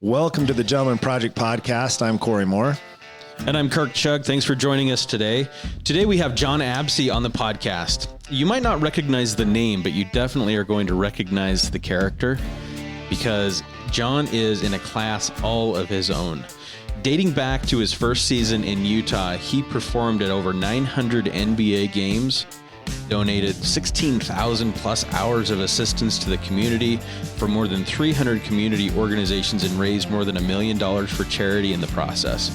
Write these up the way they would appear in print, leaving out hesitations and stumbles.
Welcome to the Gentleman Project Podcast. I'm Corey Moore. And I'm Kirk Chug. Thanks for joining us today. Today we have Jon Absey on the podcast. You might not recognize the name, but you definitely are going to recognize the character because Jon is in a class all of his own. Dating back to his first season in Utah, he performed at over 900 NBA games, donated 16,000 plus hours of assistance to the community for more than 300 community organizations and raised more than $1 million for charity in the process.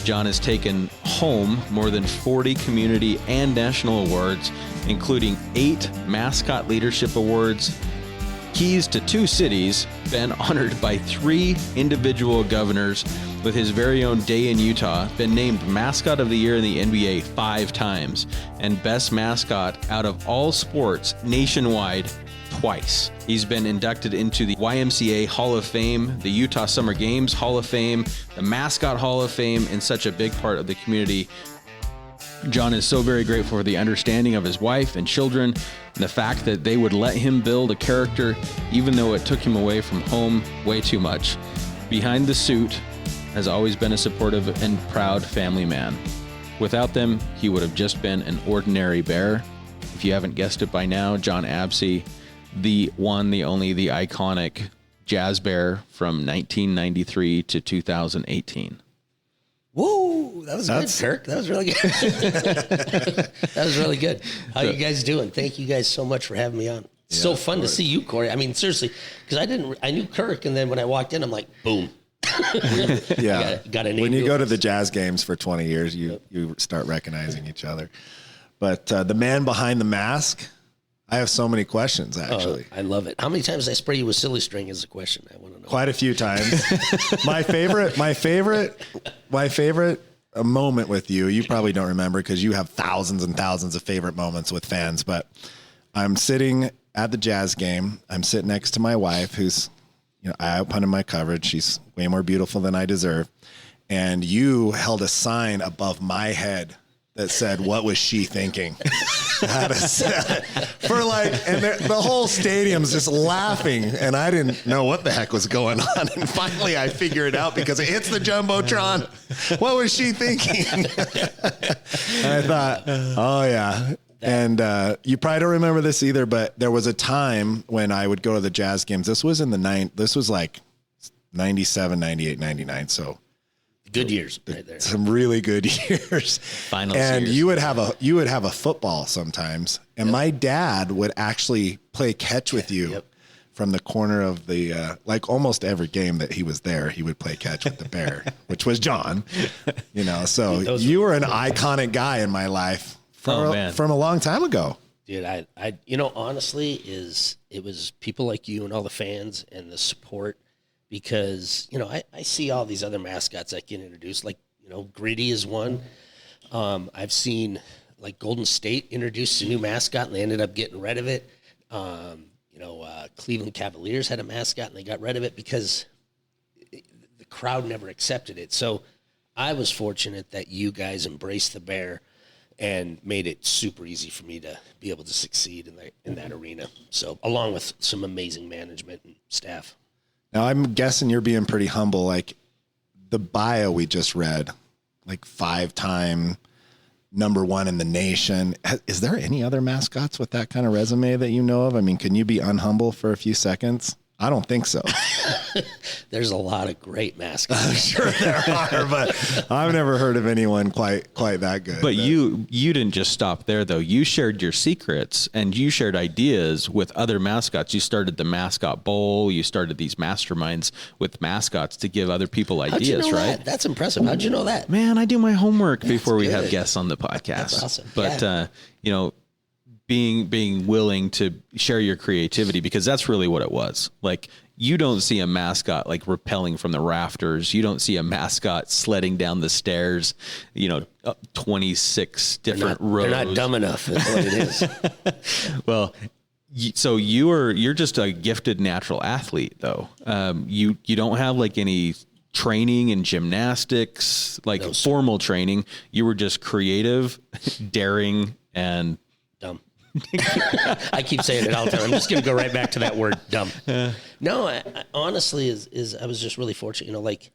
Jon has taken home more than 40 community and national awards, including 8 Mascot Leadership Awards, keys to 2 cities, been honored by 3 individual governors with his very own day in Utah, been named Mascot of the Year in the NBA 5 times, and Best Mascot out of all sports nationwide twice. He's been inducted into the YMCA Hall of Fame, the Utah Summer Games Hall of Fame, the Mascot Hall of Fame, and such a big part of the community. Jon is so very grateful for the understanding of his wife and children, and the fact that they would let him build a character even though it took him away from home way too much. Behind the suit has always been a supportive and proud family man. Without them, he would have just been an ordinary bear. If you haven't guessed it by now, Jon Absey, the one, the only, the iconic Jazz Bear from 1993 to 2018. Whoa, that was good, Kirk. That was really good. That was really good. How you guys doing? Thank you guys so much for having me on. It's so fun to see you, Corey. I mean, seriously, because I knew Kirk, and then when I walked in, I'm like, boom. Yeah. Got a name. When you go to the Jazz games for 20 years, you start recognizing each other. But the man behind the mask, I have so many questions, actually. I love it. How many times did I spray you with silly string is a question I want to know. Quite a few times. My favorite moment with you, you probably don't remember because you have thousands and thousands of favorite moments with fans, but I'm sitting at the Jazz game. I'm sitting next to my wife who's, eye open in my coverage. She's way more beautiful than I deserve. And you held a sign above my head that said, "What was she thinking?" And the whole stadium's just laughing, and I didn't know what the heck was going on. And finally, I figured it out because it hits the jumbotron. What was she thinking? And I thought, oh yeah. And you probably don't remember this either, but there was a time when I would go to the Jazz games. This was this was like 97, 98, 99. So good years right there. Some really good years. Finals and years. you would have a football sometimes. And my dad would actually play catch with you from the corner of the, like almost every game that he was there, he would play catch with the bear, which was Jon, so you were an iconic guy in my life from a long time ago. Dude, I honestly it was people like you and all the fans and the support. Because, I see all these other mascots I can introduce, like, Gritty is one. I've seen, like, Golden State introduce a new mascot, and they ended up getting rid of it. Cleveland Cavaliers had a mascot, and they got rid of it because the crowd never accepted it. So I was fortunate that you guys embraced the bear and made it super easy for me to be able to succeed in that arena. So, along with some amazing management and staff. Now, I'm guessing you're being pretty humble. Like the bio we just read, like 5-time #1 in the nation. Is there any other mascots with that kind of resume that you know of? I mean, can you be unhumble for a few seconds? I don't think so. There's a lot of great mascots. I'm sure there are, but I've never heard of anyone quite that good. But you didn't just stop there, though. You shared your secrets and you shared ideas with other mascots. You started the Mascot Bowl. You started these masterminds with mascots to give other people ideas, How'd you know right? That? That's impressive. How'd you know that? Man, I do my homework before we have guests on the podcast. That's awesome. But, being willing to share your creativity, because that's really what it was. Like, you don't see a mascot like rappelling from the rafters. You don't see a mascot sledding down the stairs, 26 different rows. They're not dumb enough. That's what it is. Well, so you're just a gifted natural athlete, though. You don't have like any training in gymnastics, like formal training. You were just creative, daring, and dumb. I keep saying it all the time. I'm just going to go right back to that word, dumb. No, I honestly I was just really fortunate. Like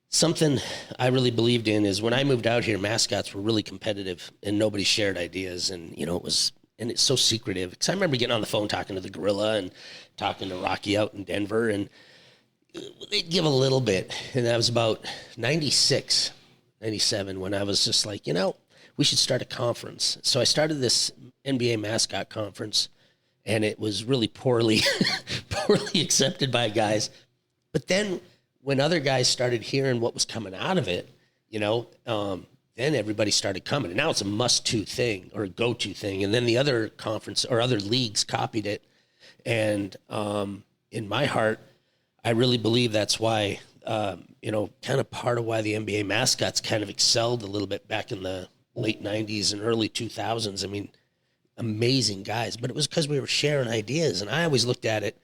something I really believed in is when I moved out here, mascots were really competitive and nobody shared ideas. And, and it's so secretive. Because I remember getting on the phone talking to the gorilla and talking to Rocky out in Denver, and they'd give a little bit. And that was about 96, 97 when I was just like, we should start a conference. So I started this NBA mascot conference, and it was really poorly accepted by guys. But then when other guys started hearing what was coming out of it, then everybody started coming. And now it's a must-to thing or a go-to thing. And then the other conference or other leagues copied it. And in my heart, I really believe that's why, kind of part of why the NBA mascots kind of excelled a little bit back in the late 90s and early 2000s. I mean, amazing guys, but it was because we were sharing ideas. And I always looked at it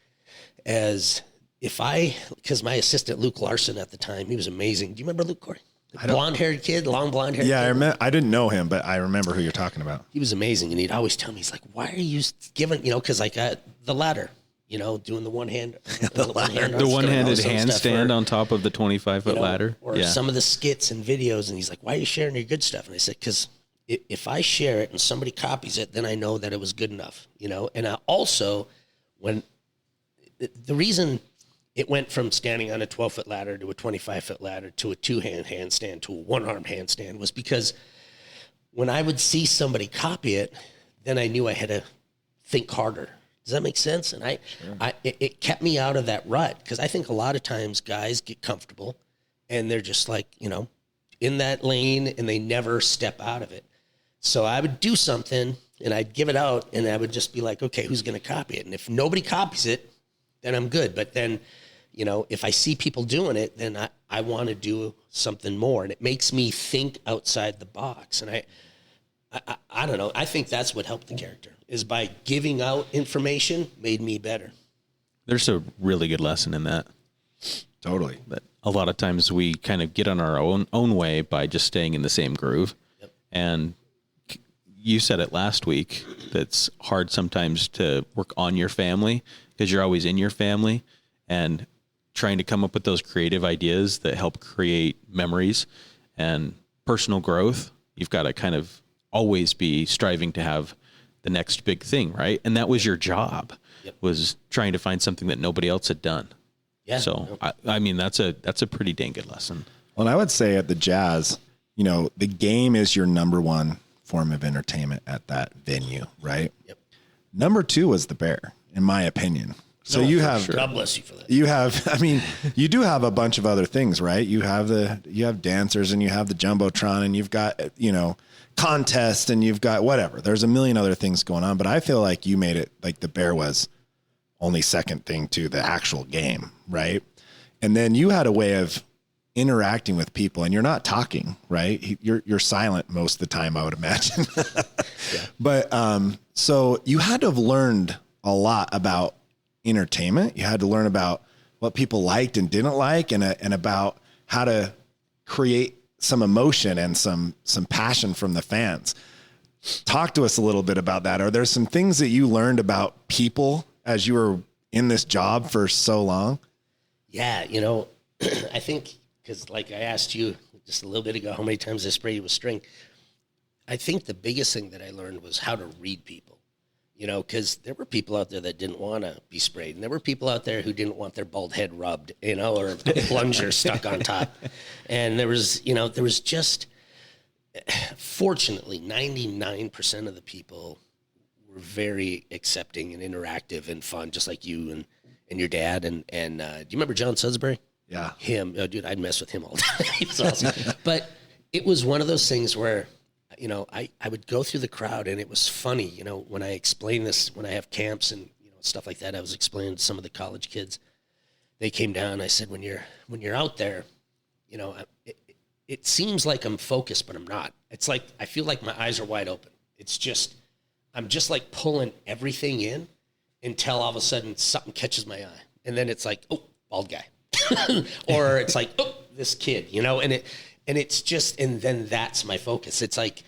as because my assistant, Luke Larson at the time, he was amazing. Do you remember Luke Corey? Blonde-haired kid, long blonde-haired kid. Yeah, I didn't know him, but I remember who you're talking about. He was amazing, and he'd always tell me, he's like, why are you giving, because like the ladder, doing the one-handed handstand on top of the 25-foot ladder. Or some of the skits and videos, and he's like, why are you sharing your good stuff? And I said, because if I share it and somebody copies it, then I know that it was good enough, And I also, when the reason it went from standing on a 12-foot ladder to a 25-foot ladder to a two-hand handstand to a one-arm handstand was because when I would see somebody copy it, then I knew I had to think harder. Does that make sense? And it kept me out of that rut, because I think a lot of times guys get comfortable and they're just like, in that lane, and they never step out of it. So I would do something and I'd give it out, and I would just be like, okay, who's going to copy it? And if nobody copies it, then I'm good. But then, if I see people doing it, then I want to do something more. And it makes me think outside the box. And I don't know. I think that's what helped the character, is by giving out information made me better. There's a really good lesson in that. Totally. But a lot of times we kind of get on our own way by just staying in the same groove. Yep. And you said it last week, that's hard sometimes to work on your family because you're always in your family, and trying to come up with those creative ideas that help create memories and personal growth. You've got to kind of always be striving to have the next big thing, right? And that was your job, was trying to find something that nobody else had done. Yeah. So, I mean, that's a pretty dang good lesson. Well, and I would say at the Jazz, the game is your number one form of entertainment at that venue, right? Yep. Number two was the Bear, in my opinion. So God bless you for that. You do have a bunch of other things, right? You have dancers, and you have the Jumbotron, and you've got, contest, and you've got whatever. There's a million other things going on, but I feel like you made it like the Bear was only second thing to the actual game, right? And then you had a way of interacting with people, and you're not talking, right? You're silent most of the time, I would imagine. Yeah. But so you had to have learned a lot about entertainment. You had to learn about what people liked and didn't like, and about how to create some emotion and some passion from the fans. Talk to us a little bit about that. Are there some things that you learned about people as you were in this job for so long? Yeah, I think, because like I asked you just a little bit ago, how many times I sprayed you with string. I think the biggest thing that I learned was how to read people. Because there were people out there that didn't want to be sprayed. And there were people out there who didn't want their bald head rubbed, or a plunger stuck on top. And there was just, fortunately, 99% of the people were very accepting and interactive and fun, just like you and your dad. And do you remember John Sudbury? Yeah. Him. Oh, dude, I'd mess with him all the time. He was awesome. But it was one of those things where, I would go through the crowd, and it was funny, when I explain this, when I have camps and, stuff like that, I was explaining to some of the college kids. They came down, I said, when you're out there, it seems like I'm focused, but I'm not. It's like, I feel like my eyes are wide open. It's just, I'm just like pulling everything in until all of a sudden something catches my eye. And then it's like, oh, bald guy. Or it's like, oh, this kid, and it's just, and then that's my focus. It's like,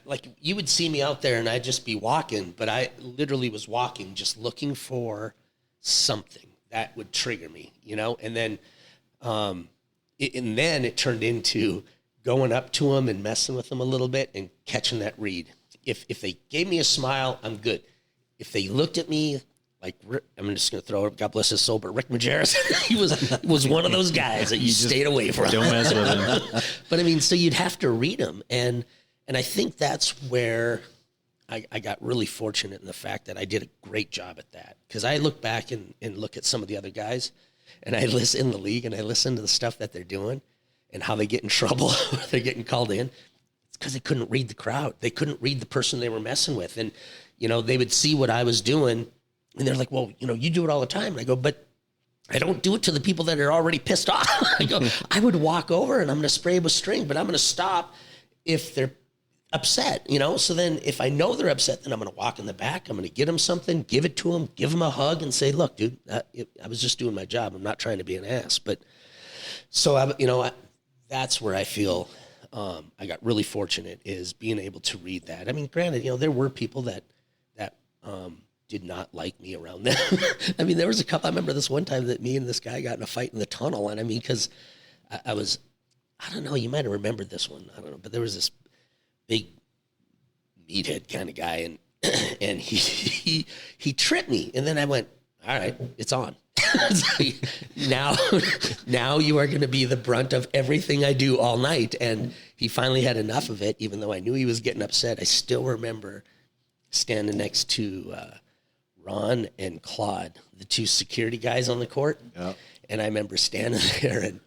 like you would see me out there and I'd just be walking, but I literally was walking, just looking for something that would trigger me, you know? And then, and then it turned into going up to them and messing with them a little bit and catching that read. If they gave me a smile, I'm good. If they looked at me like, I'm just going to throw it, God bless his soul, but Rick Majerus, he was one of those guys that you stayed away from. Don't mess with him. But I mean, so you'd have to read them. And I think that's where I got really fortunate in the fact that I did a great job at that. Because I look back and look at some of the other guys, and I listen in the league, and I listen to the stuff that they're doing and how they get in trouble, they're getting called in. It's because they couldn't read the crowd. They couldn't read the person they were messing with. And, you know, they would see what I was doing, and they're like, well, you know, you do it all the time. And I go, but I don't do it to the people that are already pissed off. I go, I would walk over and I'm going to spray with string, but I'm going to stop if they're upset, you know? So then if I know they're upset, then I'm going to walk in the back. I'm going to get them something, give it to them, give them a hug and say, look, dude, I was just doing my job. I'm not trying to be an ass. But so, that's where I feel I got really fortunate, is being able to read that. I mean, granted, you know, there were people that did not like me around them. I mean, there was a couple, I remember this one time that me and this guy got in a fight in the tunnel. And I mean, because I don't know, you might have remembered this one. I don't know, but there was this big meathead kind of guy, and he tripped me. And then I went, all right, it's on. So now you are going to be the brunt of everything I do all night. And he finally had enough of it, even though I knew he was getting upset. I still remember standing next to Ron and Claude, the two security guys on the court. Yep. And I remember standing there, and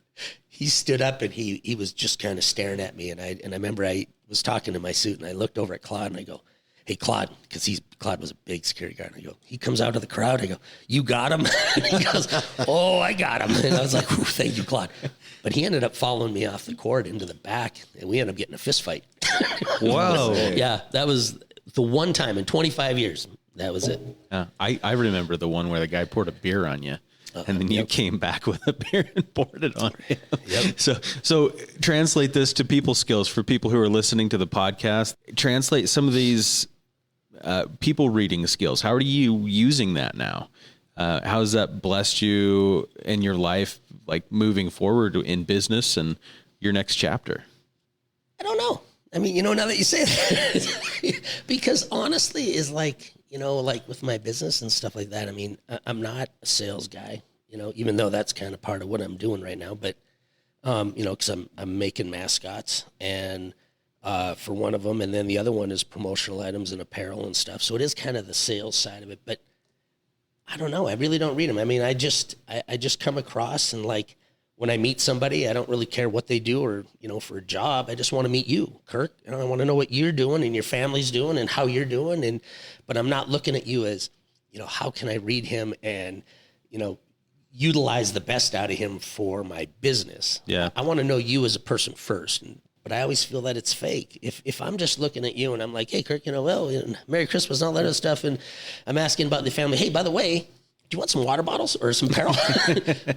he stood up and he was just kind of staring at me. And I remember I was talking to my suit, and I looked over at Claude and I go, hey, Claude, because Claude was a big security guard. And I go, he comes out of the crowd. I go, you got him? He goes, oh, I got him. And I was like, thank you, Claude. But he ended up following me off the court into the back, and we ended up getting a fist fight. Whoa. Yeah, that was the one time in 25 years. That was it. I remember the one where the guy poured a beer on you. And then you came back with a beer and poured it on him. Yep. So translate this to people skills for people who are listening to the podcast. Translate some of these people reading skills. How are you using that now? How has that blessed you in your life, like moving forward in business and your next chapter? I don't know. I mean, you know, now that you say that, because honestly is like, you know, like with my business and stuff like that, I mean, I'm not a sales guy, you know, even though that's kind of part of what I'm doing right now. But, you know, because I'm making mascots and for one of them. And then the other one is promotional items and apparel and stuff. So it is kind of the sales side of it. But I don't know. I really don't read them. I mean, I just come across, and like when I meet somebody, I don't really care what they do or, you know, for a job. I just want to meet you, Kirk. And I want to know what you're doing and your family's doing and how you're doing. But I'm not looking at you as, you know, how can I read him and, you know, utilize the best out of him for my business. Yeah. I want to know you as a person first. But I always feel that it's fake. If I'm just looking at you and I'm like, hey, Kirk, you know, well, Merry Christmas and all that other stuff, and I'm asking about the family, hey, by the way, do you want some water bottles or some apparel?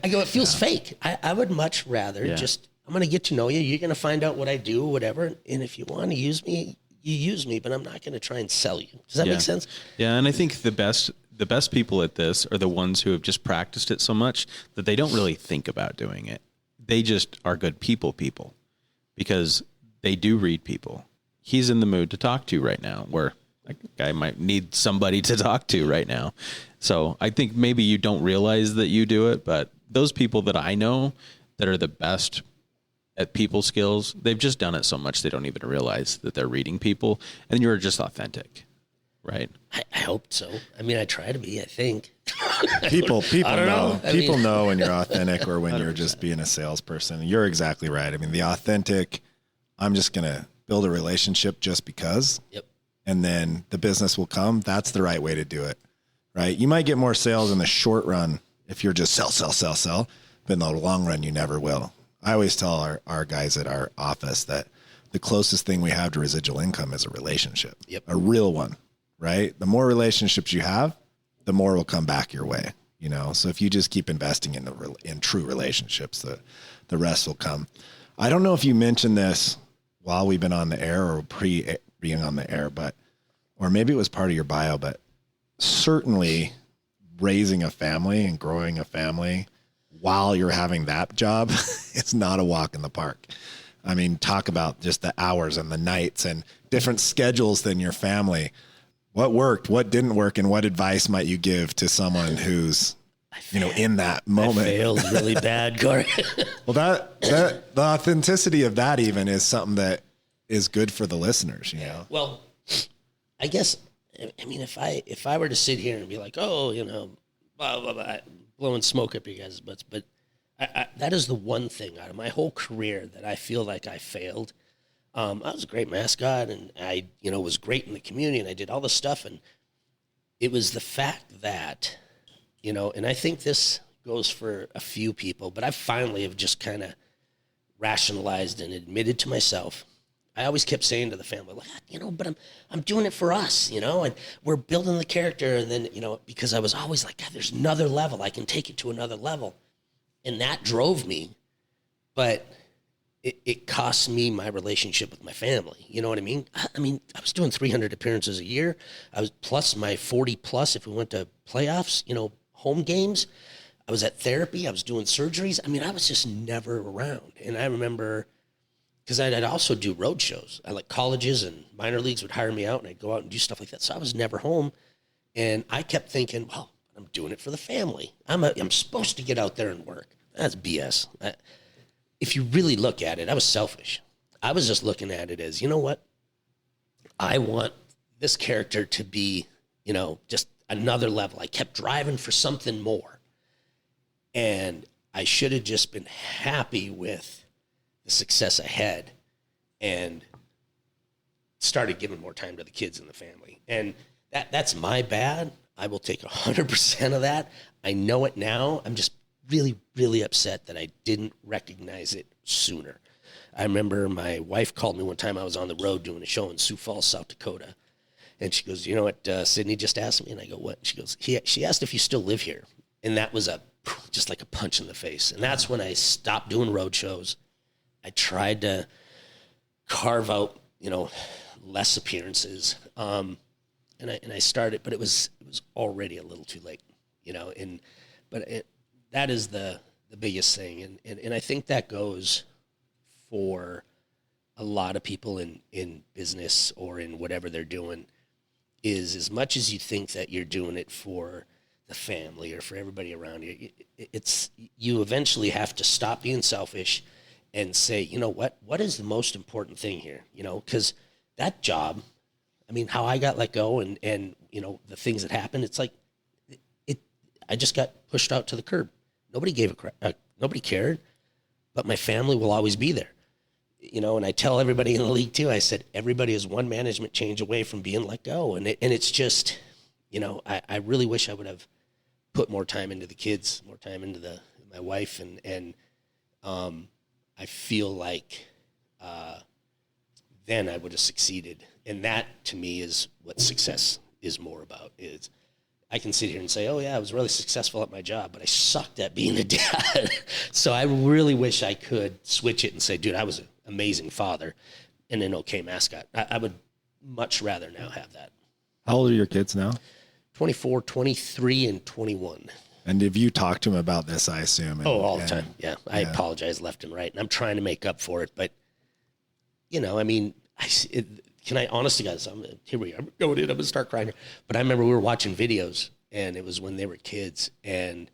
I go, it feels fake. I would much rather I'm going to get to know you. You're going to find out what I do, whatever. And if you want to use me, you use me, but I'm not going to try and sell you. Does that make sense? Yeah. And I think the best people at this are the ones who have just practiced it so much that they don't really think about doing it. They just are good people because they do read people. He's in the mood to talk to right now, where a guy might need somebody to talk to right now. So I think maybe you don't realize that you do it, but those people that I know that are the best at people skills, they've just done it so much they don't even realize that they're reading people, and you're just authentic, right? I hope so. I mean, I try to be, I think. People know. People mean, know when you're authentic or when 100%. You're just being a salesperson. You're exactly right. I mean, the authentic, I'm just going to build a relationship just because. Yep. And then the business will come. That's the right way to do it, right? You might get more sales in the short run if you're just sell. But in the long run, you never will. I always tell our guys at our office that the closest thing we have to residual income is a relationship, a real one, right? The more relationships you have, the more will come back your way, you know? So if you just keep investing in true relationships, the rest will come. I don't know if you mentioned this while we've been on the air or being on the air, or maybe it was part of your bio, but certainly raising a family and growing a family while you're having that job is not a walk in the park. I mean, talk about just the hours and the nights and different schedules than your family. What worked, what didn't work, and what advice might you give to someone who's, in that moment? I failed really bad, Corey. Well, that the authenticity of that even is something that is good for the listeners, Well, I guess, I mean, if I were to sit here and be like, oh, blah, blah, blah, blowing smoke up your guys' butts, but that is the one thing out of my whole career that I feel like I failed. I was a great mascot, and I, was great in the community, and I did all this stuff, and it was the fact that, and I think this goes for a few people, but I finally have just kind of rationalized and admitted to myself. I always kept saying to the family, like, but I'm doing it for us, and we're building the character. And then, because I was always like, God, there's another level. I can take it to another level. And that drove me, but it cost me my relationship with my family. You know what I mean? I was doing 300 appearances a year. I was plus my 40 plus if we went to playoffs, home games. I was at therapy. I was doing surgeries. I was just never around. And I remember, because I'd also do road shows. I like colleges and minor leagues would hire me out, and I'd go out and do stuff like that. So I was never home. And I kept thinking, well, I'm doing it for the family. I'm supposed to get out there and work. That's BS. If you really look at it, I was selfish. I was just looking at it as, you know what? I want this character to be, just another level. I kept driving for something more. And I should have just been happy with the success I had and started giving more time to the kids and the family. And that's my bad. I will take 100% of that. I know it now. I'm just really, really upset that I didn't recognize it sooner. I remember my wife called me one time. I was on the road doing a show in Sioux Falls, South Dakota. And she goes, you know what Sydney just asked me? And I go, what? She goes, she asked if you still live here. And that was just like a punch in the face. And that's when I stopped doing road shows. I tried to carve out, less appearances. And I started, but it was already a little too late, that is the biggest thing. And I think that goes for a lot of people in business or in whatever they're doing, is as much as you think that you're doing it for the family or for everybody around you, you eventually have to stop being selfish and say, what is the most important thing here? Because that job, how I got let go and the things that happened, it's like, I just got pushed out to the curb. Nobody gave a crap. Nobody cared, but my family will always be there. And I tell everybody in the league too, I said, everybody is one management change away from being let go. And it's just, I really wish I would have put more time into the kids, more time into my wife. And I feel like then I would have succeeded. And that to me is what success is more about. Is I can sit here and say, oh yeah, I was really successful at my job, but I sucked at being a dad. So I really wish I could switch it and say, dude, I was an amazing father and an okay mascot. I would much rather now have that. How old are your kids now? 24, 23, and 21. And have you talked to them about this, I assume? All the time. Yeah. I apologize left and right, and I'm trying to make up for it. But, can I, honestly, guys, here we are. I'm going to start crying here. But I remember we were watching videos, and it was when they were kids. And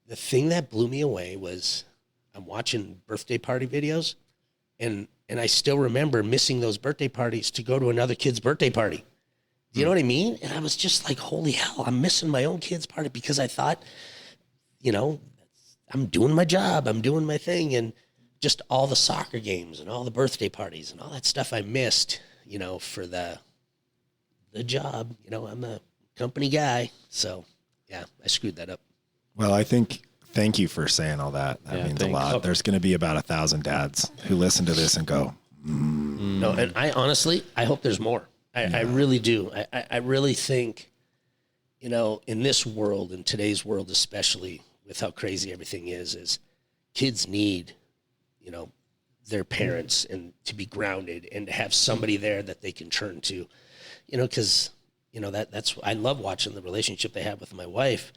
the thing that blew me away was I'm watching birthday party videos, and I still remember missing those birthday parties to go to another kid's birthday party. Do you know what I mean? And I was just like, holy hell, I'm missing my own kid's party because I thought, I'm doing my job. I'm doing my thing. And just all the soccer games and all the birthday parties and all that stuff I missed, for the job. I'm a company guy. So, yeah, I screwed that up. Well, thank you for saying all that. That means a lot. There's going to be about 1,000 dads who listen to this and go, No, and I hope there's more. I really do. I really think, in this world, in today's world, especially with how crazy everything is kids need, their parents and to be grounded and to have somebody there that they can turn to, you know, because, you know, that's, I love watching the relationship they have with my wife.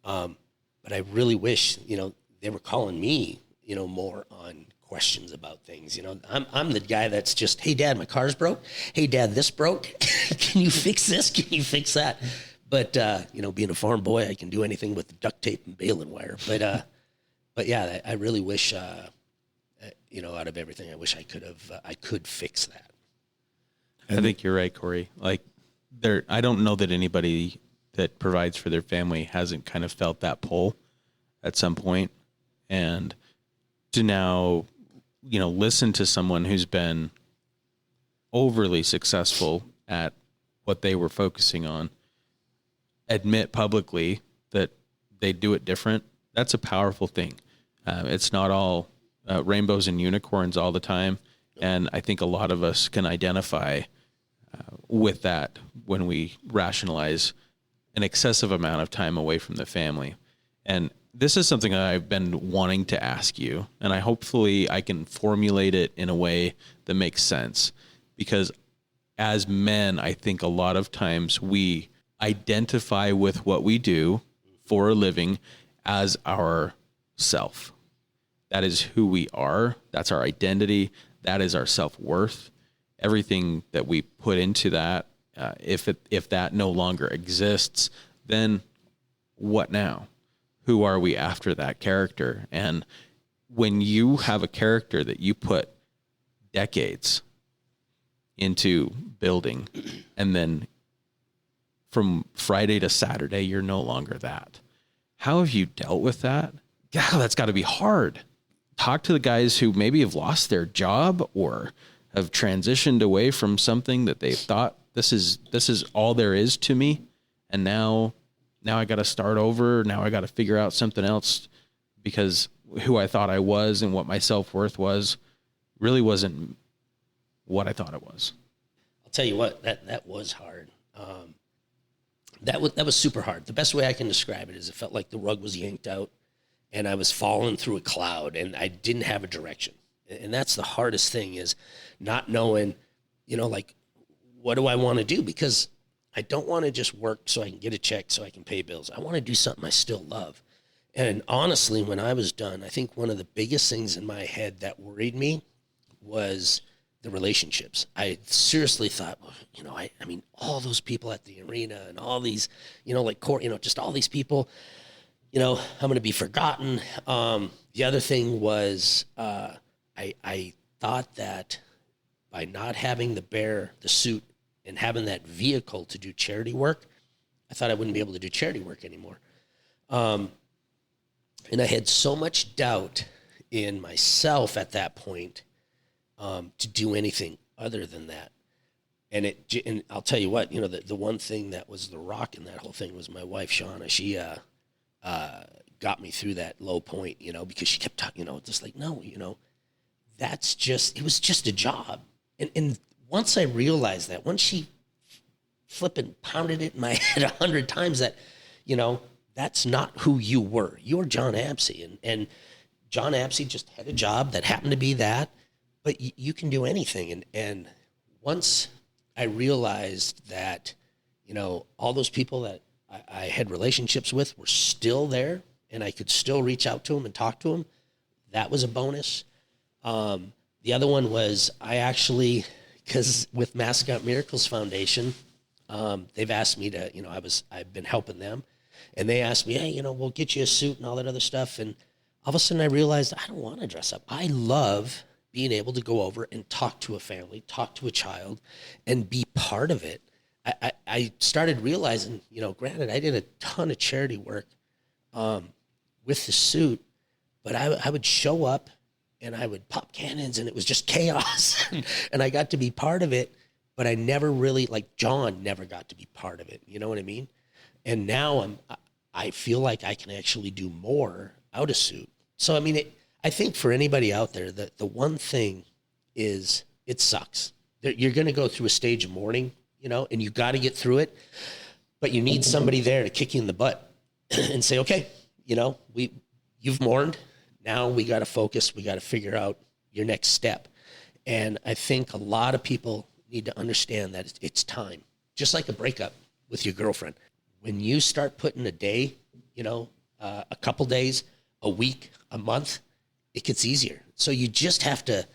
But I really wish, you know, they were calling me, you know, more on questions about things. You know, I'm the guy that's just, hey, Dad, my car's broke. Hey, Dad, this broke. Can you fix this? Can you fix that? But, you know, being a farm boy, I can do anything with duct tape and baling wire. But yeah, I really wish, you know, out of everything, I wish I could fix that. I think you're right, Corey. Like, I don't know that anybody that provides for their family hasn't kind of felt that pull at some point. And to now, you know, listen to someone who's been overly successful at what they were focusing on, admit publicly that they do it different. That's a powerful thing. It's not all rainbows and unicorns all the time. And I think a lot of us can identify with that when we rationalize an excessive amount of time away from the family. And this is something that I've been wanting to ask you, and hopefully I can formulate it in a way that makes sense. Because as men, I think a lot of times we identify with what we do for a living as our self. That is who we are. That's our identity. That is our self-worth. Everything that we put into that, if that no longer exists, then what now? Who are we after that character? And when you have a character that you put decades into building, and then from Friday to Saturday, you're no longer that. How have you dealt with that? God, that's got to be hard. Talk to the guys who maybe have lost their job or have transitioned away from something that they thought this is all there is to me. And now I got to start over. Now I got to figure out something else because who I thought I was and what my self-worth was really wasn't what I thought it was. I'll tell you what, that was hard. That was super hard. The best way I can describe it is it felt like the rug was yanked out and I was falling through a cloud and I didn't have a direction. And that's the hardest thing, is not knowing, you know, like, what do I want to do? Because I don't want to just work so I can get a check so I can pay bills. I want to do something I still love. And honestly, when I was done, I think one of the biggest things in my head that worried me was the relationships. I seriously thought, well, you know, I mean, all those people at the arena and all these, you know, like, you know, just all these people, you know, I'm going to be forgotten. The other thing was I thought that by not having the suit and having that vehicle to do charity work, I thought I wouldn't be able to do charity work anymore. And I had so much doubt in myself at that point to do anything other than that. And I'll tell you what, you know, the one thing that was the rock in that whole thing was my wife, Shauna. She got me through that low point, you know, because she kept talking, you know, just like, no, you know, it was just a job. And once I realized that, once she flipping pounded it in my head 100 times that, you know, that's not who you were. You're Jon Absey. And Jon Absey just had a job that happened to be that, but you can do anything. And once I realized that, you know, all those people that I had relationships with were still there and I could still reach out to them and talk to them, that was a bonus. The other one was I actually, because with Mascot Miracles Foundation, they've asked me to, you know, I've been helping them, and they asked me, hey, you know, we'll get you a suit and all that other stuff. And all of a sudden I realized I don't want to dress up. I love being able to go over and talk to a family, talk to a child, and be part of it. I started realizing, you know, granted, I did a ton of charity work with the suit, but I would show up and I would pop cannons and it was just chaos. And I got to be part of it, but I never really, like John never got to be part of it. You know what I mean? And now I feel like I can actually do more out of suit. So, I mean, I think for anybody out there, the one thing is it sucks. You're going to go through a stage of mourning, you know, and you got to get through it, but you need somebody there to kick you in the butt and say, okay, you know, you've mourned. Now we got to focus. We got to figure out your next step. And I think a lot of people need to understand that it's time. Just like a breakup with your girlfriend. When you start putting a day, a couple days, a week, a month, it gets easier. So you just have to,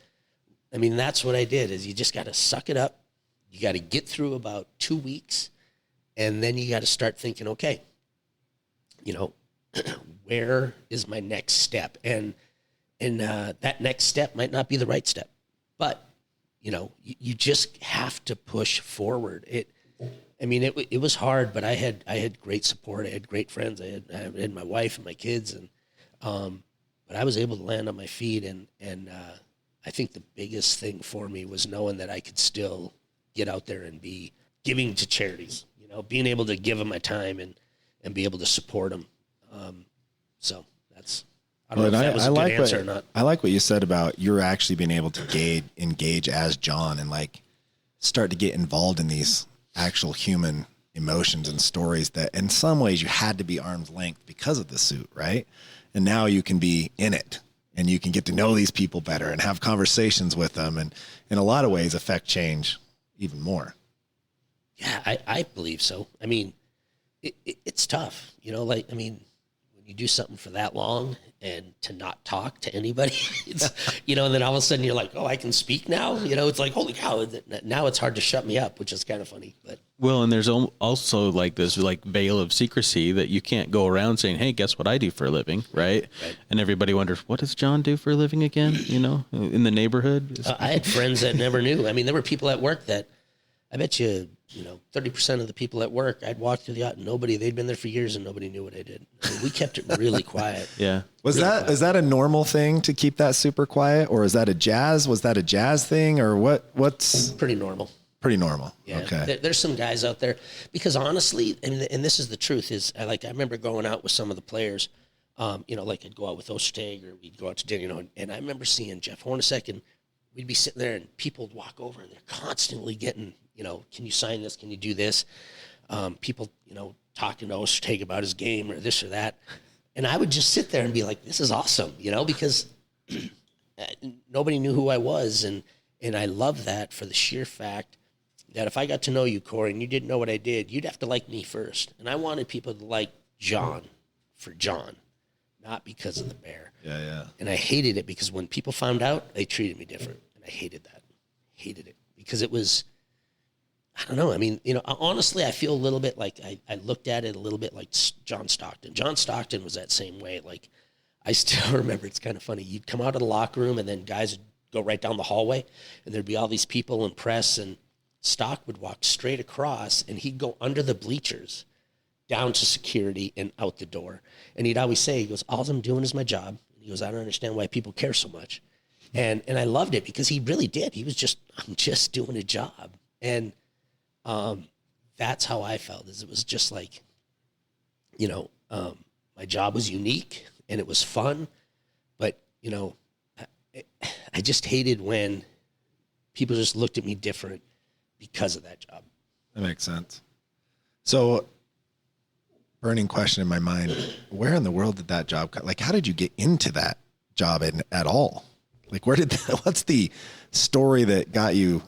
that's what I did, is you just got to suck it up. You got to get through about 2 weeks, and then you got to start thinking, okay, where is my next step? And that next step might not be the right step, but you just have to push forward. It was hard, but I had great support. I had great friends. I had my wife and my kids, and but I was able to land on my feet. And I think the biggest thing for me was knowing that I could still get out there and be giving to charities. Being able to give them my time and be able to support them. So that's. I don't know if that was a good answer or not. I like what you said about you're actually being able to engage as Jon and like start to get involved in these actual human emotions and stories that in some ways you had to be arm's length because of the suit, right? And now you can be in it and you can get to know these people better and have conversations with them and in a lot of ways affect change even more. Yeah, I believe so. It's tough, when you do something for that long and to not talk to anybody, it's, and then all of a sudden you're like, oh, I can speak now. It's like, holy cow. Now it's hard to shut me up, which is kind of funny. But well, and there's also like this like veil of secrecy that you can't go around saying, hey, guess what I do for a living. Right. And everybody wonders, what does Jon do for a living again? In the neighborhood. I had friends that never knew. There were people at work that I bet you, 30% of the people at work, I'd walk through the yacht and they'd been there for years and nobody knew what I did. We kept it really quiet. Yeah. Is that a normal thing to keep that super quiet, or was that a jazz thing, or what's pretty normal? Pretty normal. Yeah. Okay. There's some guys out there because honestly, and this is the truth, is I remember going out with some of the players, like I'd go out with Ostertag or we'd go out to dinner, and I remember seeing Jeff Hornacek and we'd be sitting there and people would walk over and they're constantly getting, can you sign this? Can you do this? People, talking to Ostertag about his game or this or that. And I would just sit there and be like, this is awesome, because nobody knew who I was. And I love that for the sheer fact that if I got to know you, Corey, and you didn't know what I did, you'd have to like me first. And I wanted people to like Jon for Jon, not because of the bear. Yeah. And I hated it because when people found out, they treated me different. And I hated that. Hated it because it was, I don't know. Honestly, I feel a little bit like I looked at it a little bit like John Stockton. John Stockton was that same way. Like, I still remember, it's kind of funny. You'd come out of the locker room and then guys would go right down the hallway and there'd be all these people and press, and Stock would walk straight across and he'd go under the bleachers down to security and out the door. And he'd always say, he goes, all I'm doing is my job. He goes, I don't understand why people care so much. And I loved it because he really did. He was I'm just doing a job. And that's how I felt, is it was just like, my job was unique and it was fun, but, I just hated when people just looked at me different because of that job. That makes sense. So, burning question in my mind, where in the world did that job come? Like, how did you get into that job at all? Like, what's the story that got you,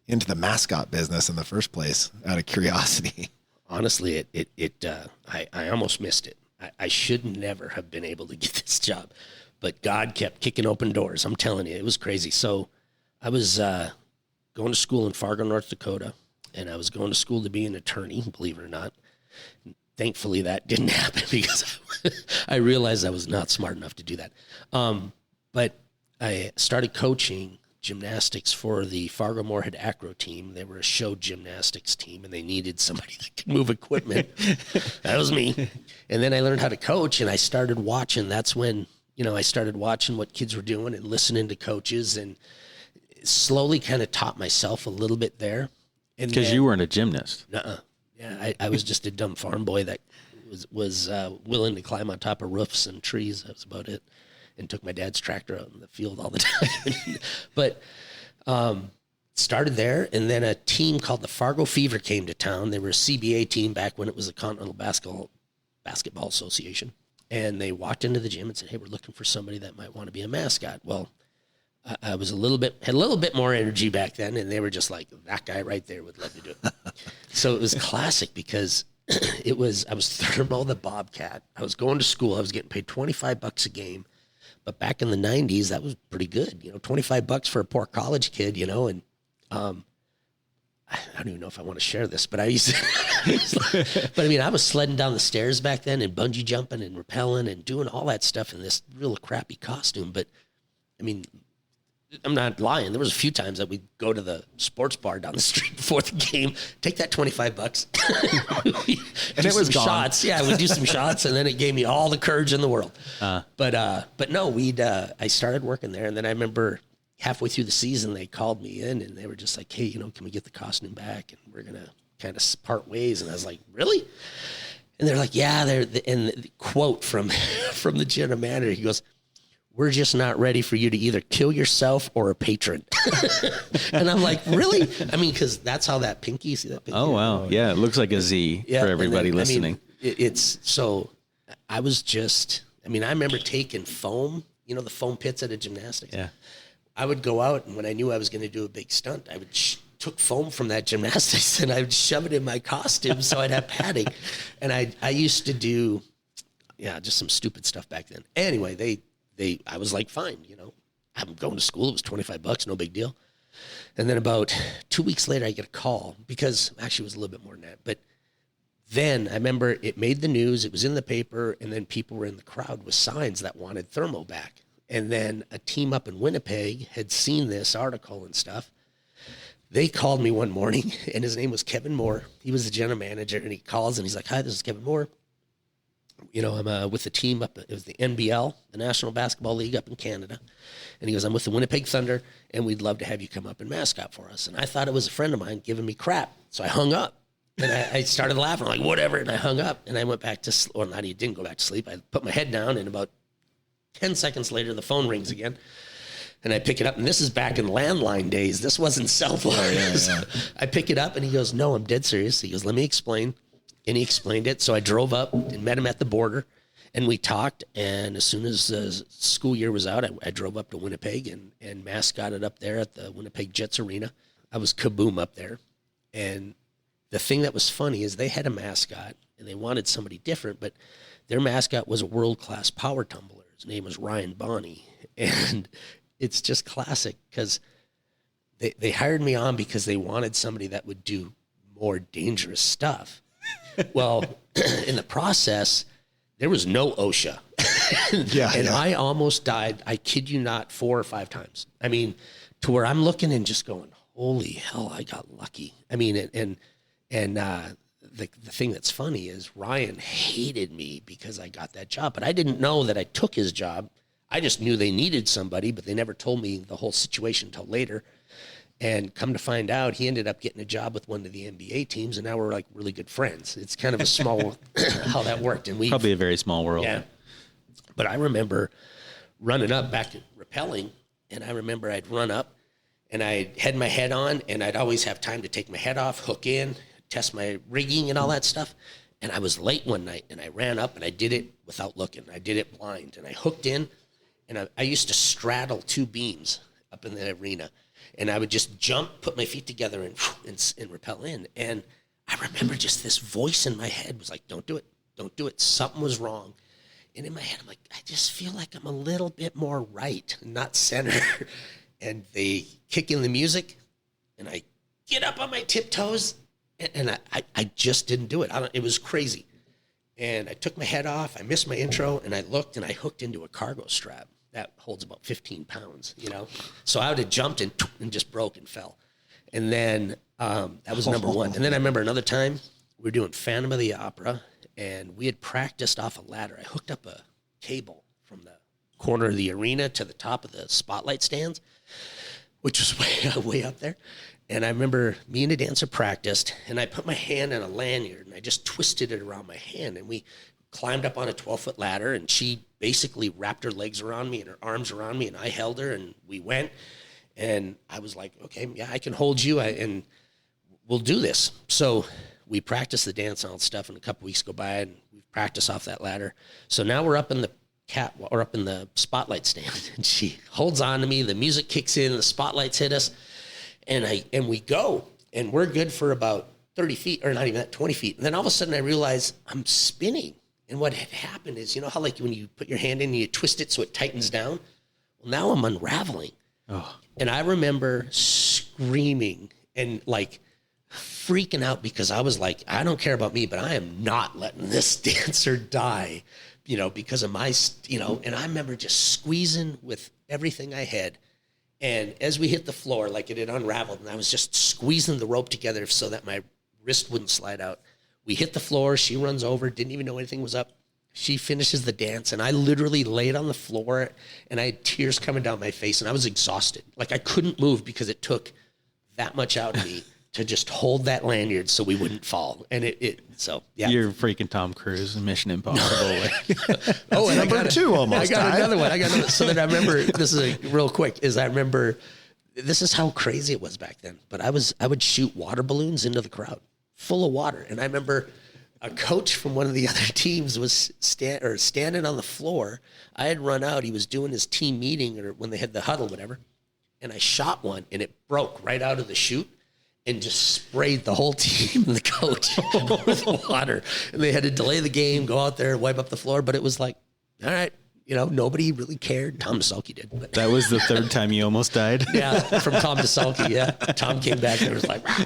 into the mascot business in the first place, out of curiosity? Honestly, I almost missed it. I should never have been able to get this job, but God kept kicking open doors. I'm telling you, it was crazy. So I was going to school in Fargo, North Dakota, and I was going to school to be an attorney, believe it or not. Thankfully, that didn't happen because I realized I was not smart enough to do that. But I started coaching gymnastics for the Fargo Moorhead Acro team. They were a show gymnastics team, and they needed somebody that could move equipment. That was me. And then I learned how to coach, and I started watching. That's when, I started watching what kids were doing and listening to coaches, and slowly kind of taught myself a little bit there. Because you weren't a gymnast. Nuh-uh. Yeah, I was just a dumb farm boy that was willing to climb on top of roofs and trees. That was about it. And took my dad's tractor out in the field all the time. But started there, and then a team called the Fargo Fever came to town. They were a CBA team back when it was the Continental Basketball Association. And they walked into the gym and said, hey, we're looking for somebody that might want to be a mascot. Well, I was had a little bit more energy back then, and they were just like, that guy right there would let me do it. So it was classic because I was thermo the Bobcat. I was going to school. I was getting paid $25 a game. But back in the 90s, that was pretty good. You know, $25 for a poor college kid, you know, and I don't even know if I want to share this, but I used to, but I mean, I was sledding down the stairs back then and bungee jumping and rappelling and doing all that stuff in this real crappy costume. But I mean, I'm not lying. There was a few times that we'd go to the sports bar down the street before the game, take that $25, and it was gone. Shots. Yeah, we'd do some shots, and then it gave me all the courage in the world. But no, I started working there, and then I remember halfway through the season they called me in, and they were just like, "Hey, you know, can we get the costume back? And we're gonna kind of part ways." And I was like, "Really?" And they're like, "Yeah." And the quote from the general manager, he goes, "We're just not ready for you to either kill yourself or a patron." And I'm like, really? I mean, because that's how that pinky, see that pinky? Oh, wow. Yeah, it looks like a Z for everybody listening. I mean, it's so I was just, I mean, I remember taking foam, you know, the foam pits at a gymnastics. Yeah. I would go out, and when I knew I was going to do a big stunt, I would took foam from that gymnastics and I would shove it in my costume so I'd have padding. And I used to do, just some stupid stuff back then. Anyway, I was like, fine, you know, I'm going to school. It was $25, no big deal. And then about 2 weeks later, I get a call, because actually it was a little bit more than that. But then I remember it made the news, it was in the paper, and then people were in the crowd with signs that wanted thermo back. And then a team up in Winnipeg had seen this article and stuff. They called me one morning, and his name was Kevin Moore. He was the general manager, and he calls and he's like, "Hi, this is Kevin Moore. You know, I'm with the team up, it was the NBL, the National Basketball League up in Canada." And he goes, "I'm with the Winnipeg Thunder, and we'd love to have you come up and mascot for us." And I thought it was a friend of mine giving me crap. So I hung up, and I started laughing, like, whatever. And I hung up, and I went back to sleep. Or not, he didn't go back to sleep. I put my head down, and about 10 seconds later, the phone rings again. And I pick it up, and this is back in landline days. This wasn't cell phones. Yeah. I pick it up, and he goes, "No, I'm dead serious." He goes, "Let me explain." And he explained it. So I drove up and met him at the border, and we talked. And as soon as the school year was out, I drove up to Winnipeg and mascotted up there at the Winnipeg Jets Arena. I was kaboom up there. And the thing that was funny is they had a mascot, and they wanted somebody different, but their mascot was a world-class power tumbler. His name was Ryan Bonney. And it's just classic, because they hired me on because they wanted somebody that would do more dangerous stuff. Well, in the process, there was no OSHA. And I almost died, I kid you not, 4 or 5 times. I mean, to where I'm looking and just going, holy hell, I got lucky. I mean, the thing that's funny is Ryan hated me because I got that job. But I didn't know that I took his job. I just knew they needed somebody, but they never told me the whole situation until later. And come to find out, he ended up getting a job with one of the NBA teams, and now we're like really good friends. It's kind of a small how that worked. And probably a very small world. Yeah. But I remember running up back to rappelling, and I remember I'd run up, and I had my head on, and I'd always have time to take my head off, hook in, test my rigging and all that stuff. And I was late one night, and I ran up, and I did it without looking. I did it blind, and I hooked in, and I used to straddle 2 beams up in the arena. And I would just jump, put my feet together, and rappel in. And I remember just this voice in my head was like, "Don't do it. Don't do it." Something was wrong. And in my head, I'm like, I just feel like I'm a little bit more right, not center. And they kick in the music, and I get up on my tiptoes, and I just didn't do it. It was crazy. And I took my head off. I missed my intro, and I looked, and I hooked into a cargo strap that holds about 15 pounds, you know? So I would have jumped and just broke and fell. And then that was number one. And then I remember another time we were doing Phantom of the Opera, and we had practiced off a ladder. I hooked up a cable from the corner of the arena to the top of the spotlight stands, which was way up there. And I remember me and the dancer practiced, and I put my hand on a lanyard, and I just twisted it around my hand, and we climbed up on a 12-foot ladder, and she basically wrapped her legs around me and her arms around me, and I held her, and we went. And I was like, okay, yeah, I can hold you, and we'll do this. So we practiced the dance and all that stuff, and a couple weeks go by, and we've practiced off that ladder. So now we're up in the or up in the spotlight stand, and she holds on to me. The music kicks in, the spotlights hit us, and we go, and we're good for about 30 feet, or not even that, 20 feet. And then all of a sudden I realize I'm spinning. And what had happened is, you know how like when you put your hand in and you twist it so it tightens down? Well, now I'm unraveling. Oh. And I remember screaming and like freaking out because I was like, I don't care about me, but I am not letting this dancer die, you know, because of my, you know, and I remember just squeezing with everything I had. And as we hit the floor, like it had unraveled, and I was just squeezing the rope together so that my wrist wouldn't slide out. We hit the floor. She runs over, didn't even know anything was up. She finishes the dance, and I literally laid on the floor, and I had tears coming down my face, and I was exhausted. Like I couldn't move because it took that much out of me to just hold that lanyard so we wouldn't fall. And so yeah. You're freaking Tom Cruise in Mission Impossible. Oh, and number 2 almost. I got another one. So then I remember, this is real quick, this is how crazy it was back then. But I would shoot water balloons into the crowd full of water. And I remember a coach from one of the other teams was standing on the floor. I had run out. He was doing his team meeting or when they had the huddle, whatever. And I shot one, and it broke right out of the chute and just sprayed the whole team and the coach with water. And they had to delay the game, go out there, wipe up the floor. But it was like, all right, you know, nobody really cared. Tom DeSalke did. But. That was the third time you almost died? Yeah, from Tom DeSalke, yeah. Tom came back and was like, rah.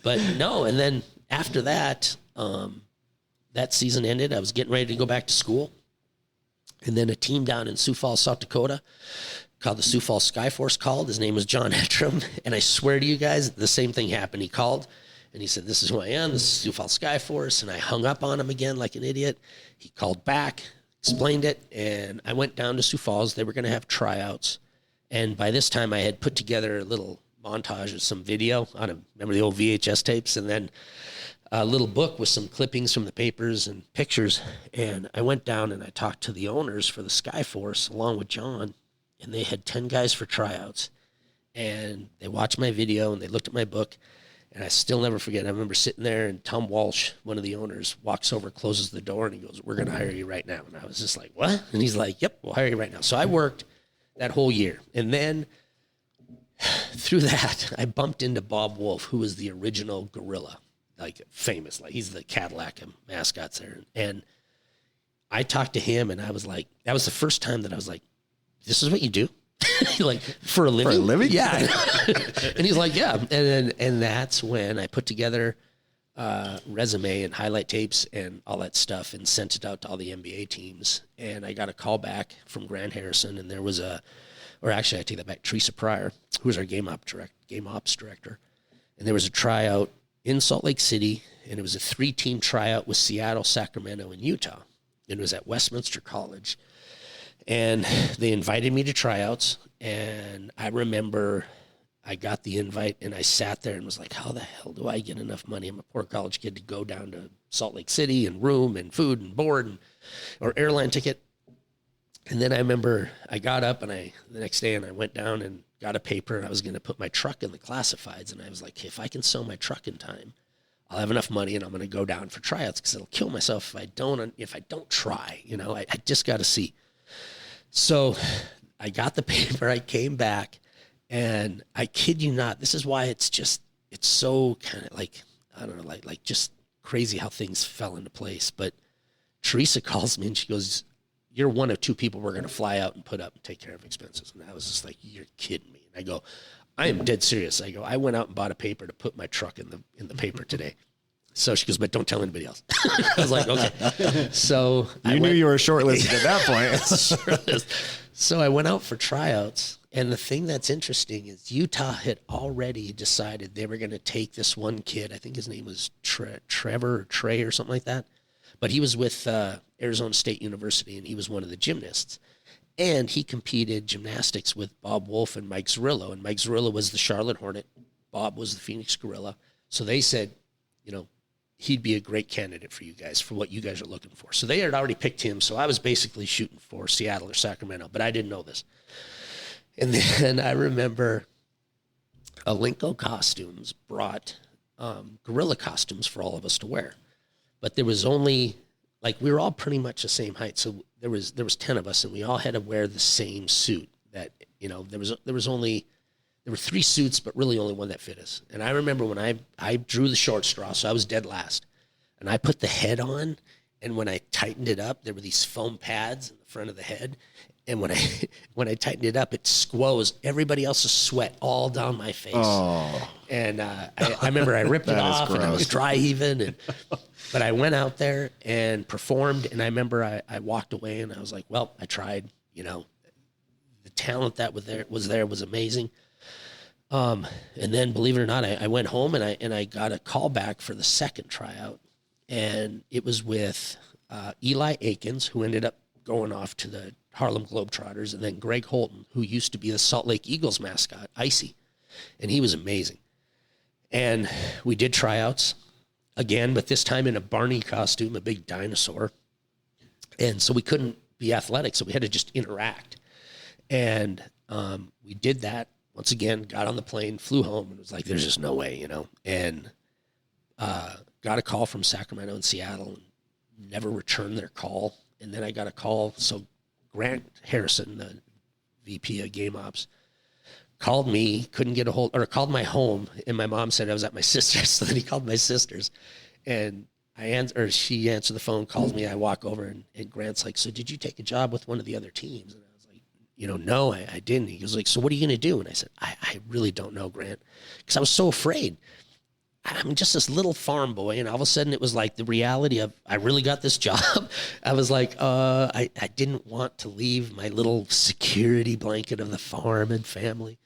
But no, and then after that, that season ended. I was getting ready to go back to school. And then a team down in Sioux Falls, South Dakota, called the Sioux Falls Skyforce called. His name was Jon Absey. And I swear to you guys, the same thing happened. He called, and he said, this is who I am. This is Sioux Falls Skyforce. And I hung up on him again like an idiot. He called back, explained it, and I went down to Sioux Falls. They were going to have tryouts. And by this time, I had put together a little montage of some video remember the old VHS tapes, and then a little book with some clippings from the papers and pictures. And I went down and I talked to the owners for the Skyforce along with John, and they had 10 guys for tryouts. And they watched my video and they looked at my book, and I still never forget. I remember sitting there, and Tom Walsh, one of the owners, walks over, closes the door, and he goes, we're going to hire you right now. And I was just like, what? And he's like, yep, we'll hire you right now. So I worked that whole year. And then through that, I bumped into Bob Wolf, who was the original gorilla, like famous, like he's the Cadillac of mascots there. And I talked to him, and I was like, that was the first time that I was like, this is what you do? Like for a living? For a living? Yeah. And he's like, yeah. And that's when I put together resume and highlight tapes and all that stuff and sent it out to all the NBA teams. And I got a call back from Grant Harrison, and there was I take that back, Teresa Pryor, who was our game ops director. And there was a tryout in Salt Lake City, and it was a 3-team tryout with Seattle, Sacramento, and Utah. It was at Westminster College. And they invited me to tryouts, and I remember I got the invite, and I sat there and was like, how the hell do I get enough money? I'm a poor college kid to go down to Salt Lake City and room and food and board or airline ticket. And then I remember I got up the next day, and I went down and got a paper, and I was going to put my truck in the classifieds. And I was like, hey, if I can sell my truck in time, I'll have enough money, and I'm going to go down for tryouts, because it'll kill myself if I don't try. You know, I just got to see. So I got the paper. I came back, and I kid you not, this is why it's so kind of like, I don't know, like just crazy how things fell into place. But Teresa calls me, and she goes, you're one of 2 people we're going to fly out and put up and take care of expenses. And I was just like, you're kidding me. And I go, I am dead serious. I go, I went out and bought a paper to put my truck in the paper today. So she goes, but don't tell anybody else. I was like, okay. So you knew you were shortlisted at that point. So I went out for tryouts. And the thing that's interesting is Utah had already decided they were going to take this one kid. I think his name was Trevor or Trey or something like that. But he was with Arizona State University, and he was one of the gymnasts. And he competed gymnastics with Bob Wolf and Mike Zerillo. And Mike Zerillo was the Charlotte Hornet. Bob was the Phoenix Gorilla. So they said, you know, he'd be a great candidate for you guys, for what you guys are looking for. So they had already picked him. So I was basically shooting for Seattle or Sacramento, but I didn't know this. And then I remember Alinco Costumes brought gorilla costumes for all of us to wear. But there was only like we were all pretty much the same height. So there was 10 of us, and we all had to wear the same suit. That, you know, there were 3 suits, but really only one that fit us. And I remember when I drew the short straw, so I was dead last, and I put the head on, and when I tightened it up, there were these foam pads in the front of the head. And when I tightened it up, it squoze everybody else's sweat all down my face. Oh. And I remember I ripped it off, and I was dry heaving. But I went out there and performed, and I remember I walked away, and I was like, well, I tried. You know, the talent that was there was amazing. And then, believe it or not, I went home, and I got a call back for the second tryout, and it was with Eli Akins, who ended up going off to the Harlem Globetrotters, and then Greg Holton, who used to be the Salt Lake Eagles mascot, Icy, and he was amazing. And we did tryouts again, but this time in a Barney costume, a big dinosaur. And so we couldn't be athletic, so we had to just interact. And we did that. Once again, got on the plane, flew home, and it was like, there's just no way, you know. And got a call from Sacramento and Seattle, and never returned their call. And then I got a call, so Grant Harrison, the VP of Game Ops, called me, couldn't get a hold, or called my home, and my mom said I was at my sister's, so then he called my sister's, and she answered the phone, calls me, I walk over, and Grant's like, so did you take a job with one of the other teams? And I was like, you know, no, I didn't. He was like, so what are you going to do? And I said, I really don't know, Grant, because I was so afraid. I'm just this little farm boy, and all of a sudden it was like the reality of, I really got this job. I was like, I didn't want to leave my little security blanket of the farm and family.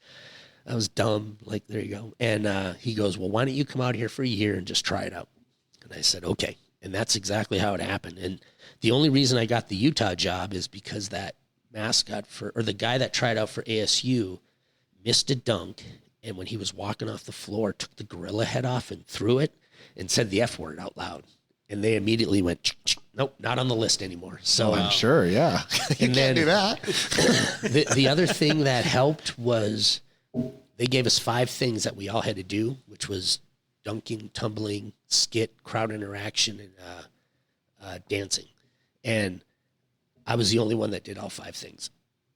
I was dumb, like, there you go. And he goes, well, why don't you come out here for a year and just try it out? And I said, okay. And that's exactly how it happened. And the only reason I got the Utah job is because that mascot or the guy that tried out for ASU missed a dunk, and when he was walking off the floor, took the gorilla head off and threw it and said the F word out loud. And they immediately went, nope, not on the list anymore. So I'm sure, yeah. You can't do that. the other thing that helped was they gave us 5 things that we all had to do, which was dunking, tumbling, skit, crowd interaction, and dancing. And I was the only one that did all 5 things.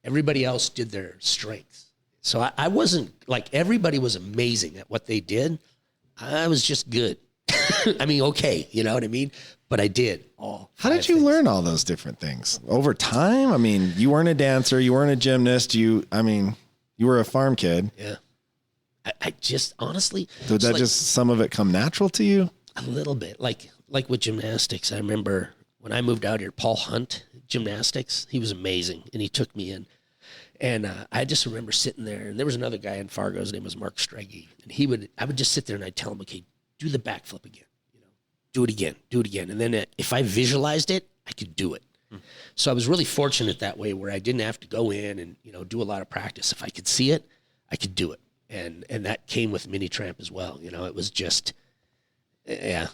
Everybody else did their strengths. So I wasn't, like, everybody was amazing at what they did. I was just good. I mean, okay, you know what I mean? But I did all. How did you learn all those different things? Over time? I mean, you weren't a dancer, you weren't a gymnast, you were a farm kid. Yeah. I just, honestly. Did that just some of it come natural to you? A little bit. Like with gymnastics, I remember when I moved out here, Paul Hunt, gymnastics, he was amazing, and he took me in. And I just remember sitting there, and there was another guy in Fargo. His name was Mark Strege, and I would just sit there and I'd tell him, okay, do the backflip again, you know, do it again. And then if I visualized it, I could do it. So I was really fortunate that way, where I didn't have to go in and, you know, do a lot of practice. If I could see it, I could do it. And that came with mini tramp as well. You know, it was just, yeah,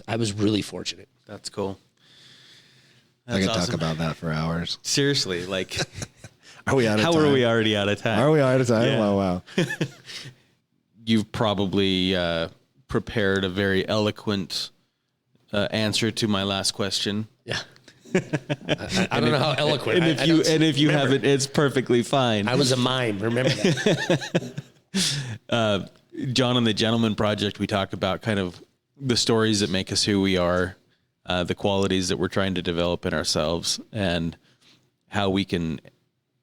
I was really fortunate. That's cool. I could talk about that for hours. Seriously, like, are we out of time? How are we already out of time? Are we out of time? Yeah. Wow. You've probably prepared a very eloquent answer to my last question. Yeah. I don't know how eloquent. And if you haven't, it's perfectly fine. I was a mime. Remember that. John and the Gentleman Project, we talk about kind of the stories that make us who we are, the qualities that we're trying to develop in ourselves, and how we can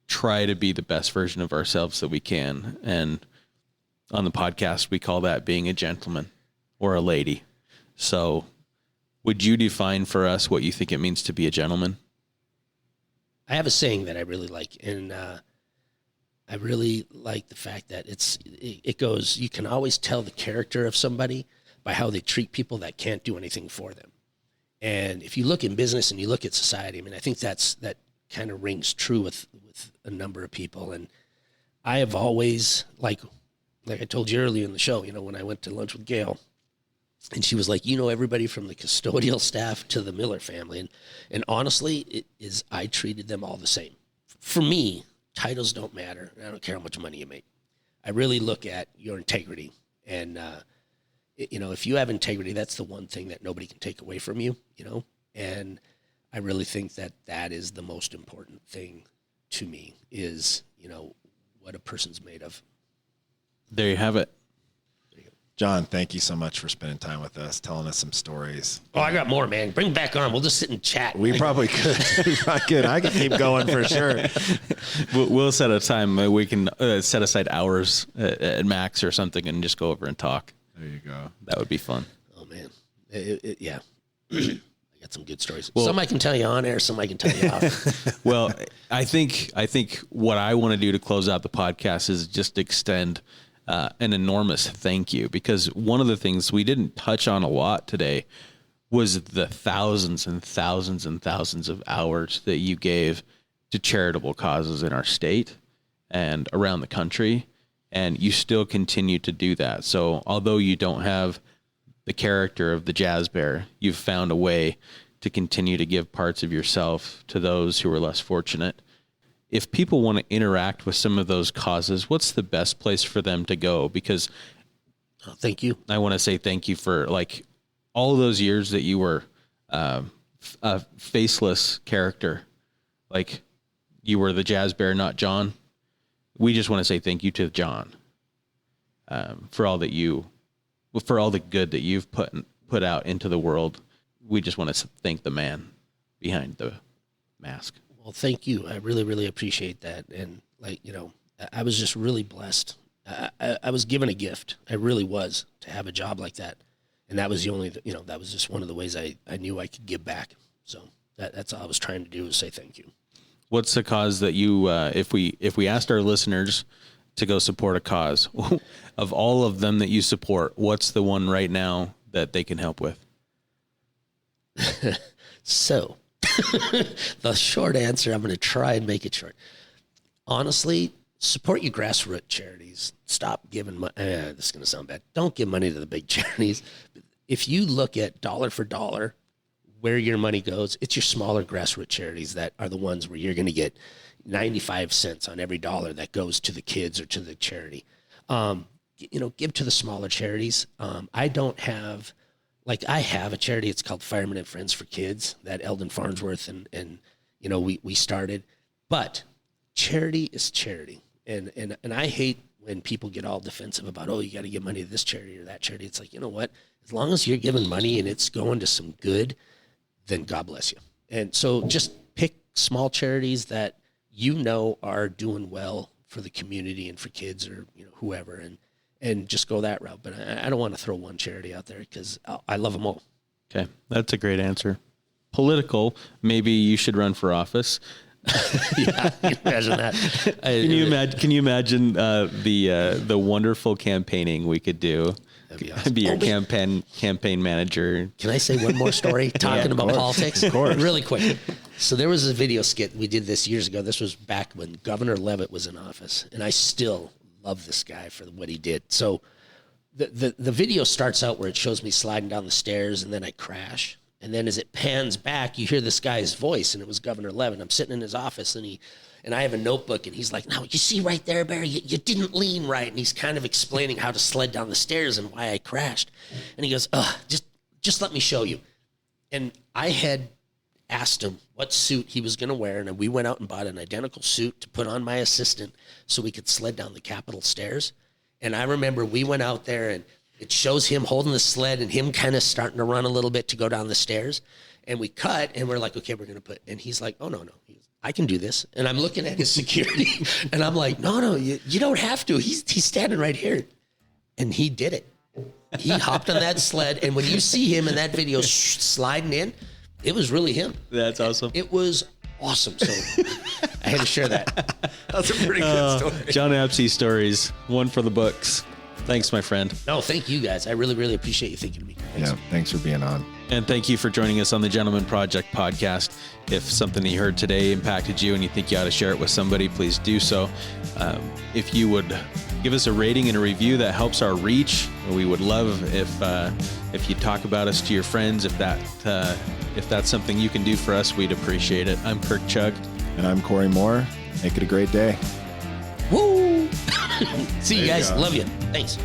try to be the best version of ourselves that we can. And on the podcast, we call that being a gentleman or a lady. So would you define for us what you think it means to be a gentleman? I have a saying that I really like, and I really like the fact that it goes, you can always tell the character of somebody by how they treat people that can't do anything for them. And if you look in business and you look at society, I mean, I think that kind of rings true with a number of people. And I have always, like I told you earlier in the show, you know, when I went to lunch with Gail, and she was like, you know, everybody from the custodial staff to the Miller family. And honestly, I treated them all the same. For me, titles don't matter. I don't care how much money you make. I really look at your integrity. And, you know, if you have integrity, that's the one thing that nobody can take away from you, you know. And I really think that is the most important thing to me is, what a person's made of. There you have it. Jon, thank you so much for spending time with us, telling us some stories. Oh, I got more, man. Bring it back on. We'll just sit and chat. We probably could. I could keep going for sure. We'll set a time. We can set aside hours at max or something and just go over and talk. There you go. That would be fun. Oh, man. Yeah. I got some good stories. Some I can tell you on air, some I can tell you off. Well, I think what I want to do to close out the podcast is just extend an enormous thank you, because one of the things we didn't touch on a lot today was the thousands and thousands and thousands of hours that you gave to charitable causes in our state and around the country. And you still continue to do that. So although you don't have the character of the jazz bear, you've found a way to continue to give parts of yourself to those who are less fortunate. If people want to interact with some of those causes, what's the best place for them to go? Because thank you. I want to say thank you for like all those years that you were a faceless character. Like you were the jazz bear, not Jon. We just want to say thank you to Jon for all the good that you've put out into the world. We just want to thank the man behind the mask. Well, thank you. I really, really appreciate that. And I was just really blessed. I was given a gift. I really was, to have a job like that. And that was that was just one of the ways I knew I could give back. So that's all I was trying to do, is say thank you. What's the cause that you, if we asked our listeners to go support a cause, of all of them that you support, what's the one right now that they can help with? So the short answer, I'm going to try and make it short. Honestly, support your grassroots charities. Stop giving money. This is going to sound bad. Don't give money to the big charities. If you look at dollar for dollar, where your money goes, it's your smaller grassroots charities that are the ones where you're going to get 95 cents on every dollar that goes to the kids or to the charity. Give to the smaller charities. I have a charity. It's called Firemen and Friends for Kids that Eldon Farnsworth and we started. But charity is charity, and I hate when people get all defensive about, you got to give money to this charity or that charity. It's like, you know what? As long as you're giving money and it's going to some good, then God bless you. And so just pick small charities that are doing well for the community and for kids or whoever, and just go that route. But I don't want to throw one charity out there because I love them all. Okay, that's a great answer. Political, maybe you should run for office. Yeah, imagine that. Can you imagine the wonderful campaigning we could do? That'd be awesome. Be your campaign manager. Can I say one more story talking about politics? Of course. Really quick. So there was a video skit we did this years ago. This was back when Governor Levitt was in office, and I still love this guy for what he did. So the video starts out where it shows me sliding down the stairs, and then I crash. And then as it pans back, you hear this guy's voice, and it was Governor Levitt. I'm sitting in his office, and I have a notebook, and he's like, "Now, you see right there, Barry, you didn't lean right." And he's kind of explaining how to sled down the stairs and why I crashed. And he goes, just let me show you. And I had asked him what suit he was going to wear, and we went out and bought an identical suit to put on my assistant so we could sled down the Capitol stairs. And I remember we went out there, and it shows him holding the sled and him kind of starting to run a little bit to go down the stairs. And we cut, and we're like, okay, we're going to and he's like, oh, no. I can do this. And I'm looking at his security, and I'm like, no, you don't have to. He's standing right here. And he did it. He hopped on that sled, and when you see him in that video sliding in, it was really him. That's awesome. It was awesome. So I had to share that. That's a pretty good story. Jon Absey stories, one for the books. Thanks, my friend. No, thank you guys. I really, really appreciate you thinking of me. Thanks. Yeah, thanks for being on. And thank you for joining us on the Gentleman Project podcast. If something that you heard today impacted you and you think you ought to share it with somebody, please do so. If you would give us a rating and a review, that helps our reach. We would love if you talk about us to your friends. If that's something you can do for us, we'd appreciate it. I'm Kirk Chug. And I'm Corey Moore. Make it a great day. Woo! See you guys. Go. Love you. Thanks.